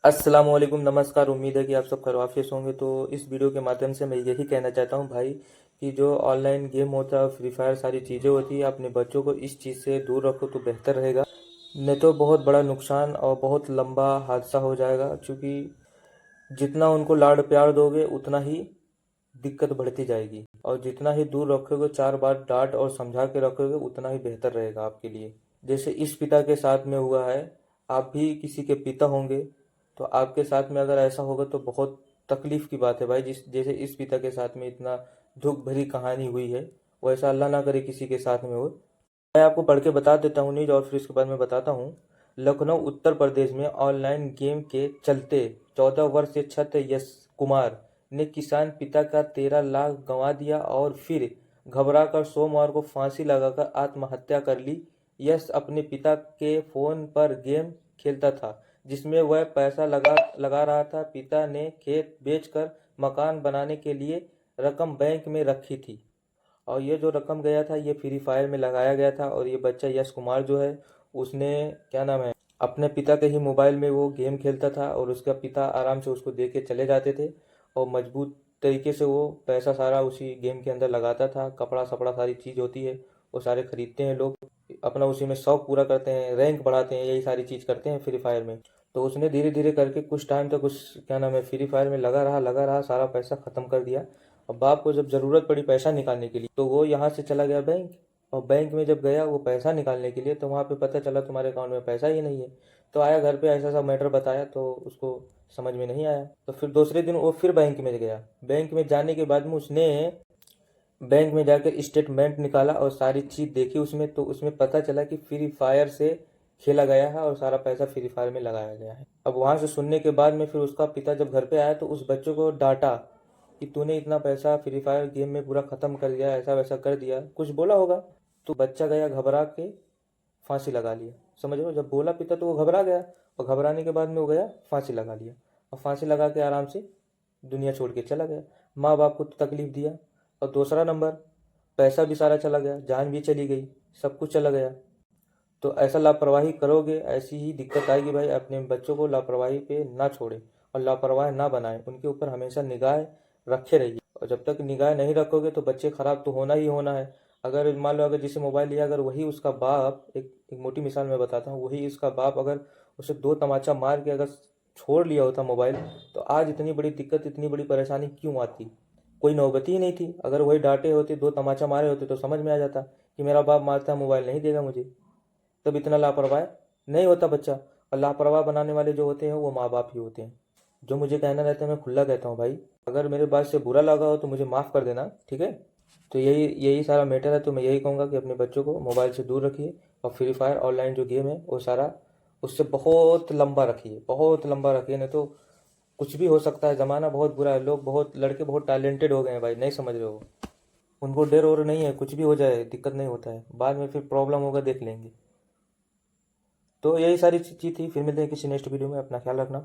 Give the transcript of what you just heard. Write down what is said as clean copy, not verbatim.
अस्सलाम वालेकुम, नमस्कार। उम्मीद है कि आप सब खैरियत होंगे। तो इस वीडियो के माध्यम से मैं यही कहना चाहता हूँ भाई कि जो ऑनलाइन गेम होता है, फ्री फायर सारी चीज़ें होती है, अपने बच्चों को इस चीज़ से दूर रखो तो बेहतर रहेगा। नहीं तो बहुत बड़ा नुकसान और बहुत लंबा हादसा हो जाएगा, क्योंकि जितना उनको लाड प्यार दोगे उतना ही दिक्कत बढ़ती जाएगी, और जितना ही दूर रखोगे, 4 बार डांट और समझा के रखोगे, उतना ही बेहतर रहेगा आपके लिए। जैसे इस पिता के साथ में हुआ है, आप भी किसी के पिता होंगे, तो आपके साथ में अगर ऐसा होगा तो बहुत तकलीफ की बात है भाई। जिस जैसे इस पिता के साथ में इतना दुख भरी कहानी हुई है, वैसा अल्लाह ना करे किसी के साथ में हो। मैं आपको पढ़ के बता देता हूँ न्यूज, और फिर इसके बाद मैं बताता हूँ। लखनऊ उत्तर प्रदेश में ऑनलाइन गेम के चलते 14 वर्षीय छत्र यश कुमार ने किसान पिता का 13 लाख गंवा दिया और फिर घबराकर सोमवार को फांसी लगाकर आत्महत्या कर ली। यश अपने पिता के फोन पर गेम खेलता था, जिसमें वह पैसा लगा लगा रहा था। पिता ने खेत बेचकर मकान बनाने के लिए रकम बैंक में रखी थी, और ये जो रकम गया था ये फ्री फायर में लगाया गया था। और ये बच्चा यश कुमार जो है, उसने क्या नाम है, अपने पिता के ही मोबाइल में वो गेम खेलता था, और उसका पिता आराम से उसको दे के चले जाते थे, और मजबूत तरीके से वो पैसा सारा उसी गेम के अंदर लगाता था। कपड़ा सपड़ा सारी चीज़ होती है, वो सारे खरीदते हैं लोग, अपना उसी में शौक पूरा करते हैं, रैंक बढ़ाते हैं, यही सारी चीज़ करते हैं फ्री फायर में। तो उसने धीरे धीरे करके कुछ टाइम तक उस क्या नाम है फ्री फायर में लगा रहा, सारा पैसा ख़त्म कर दिया। और बाप को जब ज़रूरत पड़ी पैसा निकालने के लिए, तो वो यहाँ से चला गया बैंक। और बैंक में जब गया वो पैसा निकालने के लिए, तो वहाँ पे पता चला तुम्हारे अकाउंट में पैसा ही नहीं है। तो आया घर पे, ऐसा सा मैटर बताया, तो उसको समझ में नहीं आया। तो फिर दूसरे दिन वो फिर बैंक में गया। बैंक में जाने के बाद में उसने बैंक में जाकर स्टेटमेंट निकाला और सारी चीज़ देखी उसमें, तो उसमें पता चला कि फ्री फायर से खेला गया है और सारा पैसा फ्री फायर में लगाया गया है। अब वहाँ से सुनने के बाद में फिर उसका पिता जब घर पे आया, तो उस बच्चे को डांटा कि तूने इतना पैसा फ्री फायर गेम में पूरा ख़त्म कर दिया, ऐसा वैसा कर दिया, कुछ बोला होगा। तो बच्चा गया घबरा के फांसी लगा लिया। समझ रहे हो, जब बोला पिता तो वो घबरा गया, और घबराने के बाद में वो गया फांसी लगा लिया, और फांसी लगा के आराम से दुनिया छोड़ के चला गया। माँ बाप को तो तकलीफ दिया, और दूसरा नंबर पैसा भी सारा चला गया, जान भी चली गई, सब कुछ चला गया। तो ऐसा लापरवाही करोगे, ऐसी ही दिक्कत आएगी भाई। अपने बच्चों को लापरवाही पे ना छोड़े और लापरवाह ना बनाएं, उनके ऊपर हमेशा निगाह रखे रहिए। और जब तक निगाह नहीं रखोगे तो बच्चे खराब तो होना ही होना है। अगर मान लो, अगर जिसे मोबाइल लिया, अगर वही उसका बाप, एक मोटी मिसाल मैं बताता हूँ, वही उसका बाप अगर उसे 2 तमाचा मार के अगर छोड़ लिया होता मोबाइल, तो आज इतनी बड़ी दिक्कत, इतनी बड़ी परेशानी क्यों आती? कोई नौबत ही नहीं थी। अगर वही डांटे होते, 2 तमाचा मारे होते, तो समझ में आ जाता कि मेरा बाप मारता है, मोबाइल नहीं देगा मुझे। तब इतना लापरवाह नहीं होता बच्चा। और लापरवाह बनाने वाले जो होते हैं वो माँ बाप ही होते हैं। जो मुझे कहना रहता है मैं खुला कहता हूँ भाई। अगर मेरे बात से बुरा लगा हो तो मुझे माफ़ कर देना, ठीक है। तो यही यही सारा मैटर है। तो मैं यही कहूँगा कि अपने बच्चों को मोबाइल से दूर रखिए, और फ्री फायर ऑनलाइन जो गेम है वो सारा उससे बहुत लंबा रखिए, बहुत लंबा रखिए। नहीं तो कुछ भी हो सकता है। ज़माना बहुत बुरा है, लोग बहुत, लड़के बहुत टैलेंटेड हो गए हैं भाई, नहीं समझ रहे हो। उनको डर और नहीं है, कुछ भी हो जाए दिक्कत नहीं होता है, बाद में फिर प्रॉब्लम होगा, देख लेंगे। तो यही सारी चीज़ थी। फिर मिलते हैं किसी नेक्स्ट वीडियो में, अपना ख्याल रखना।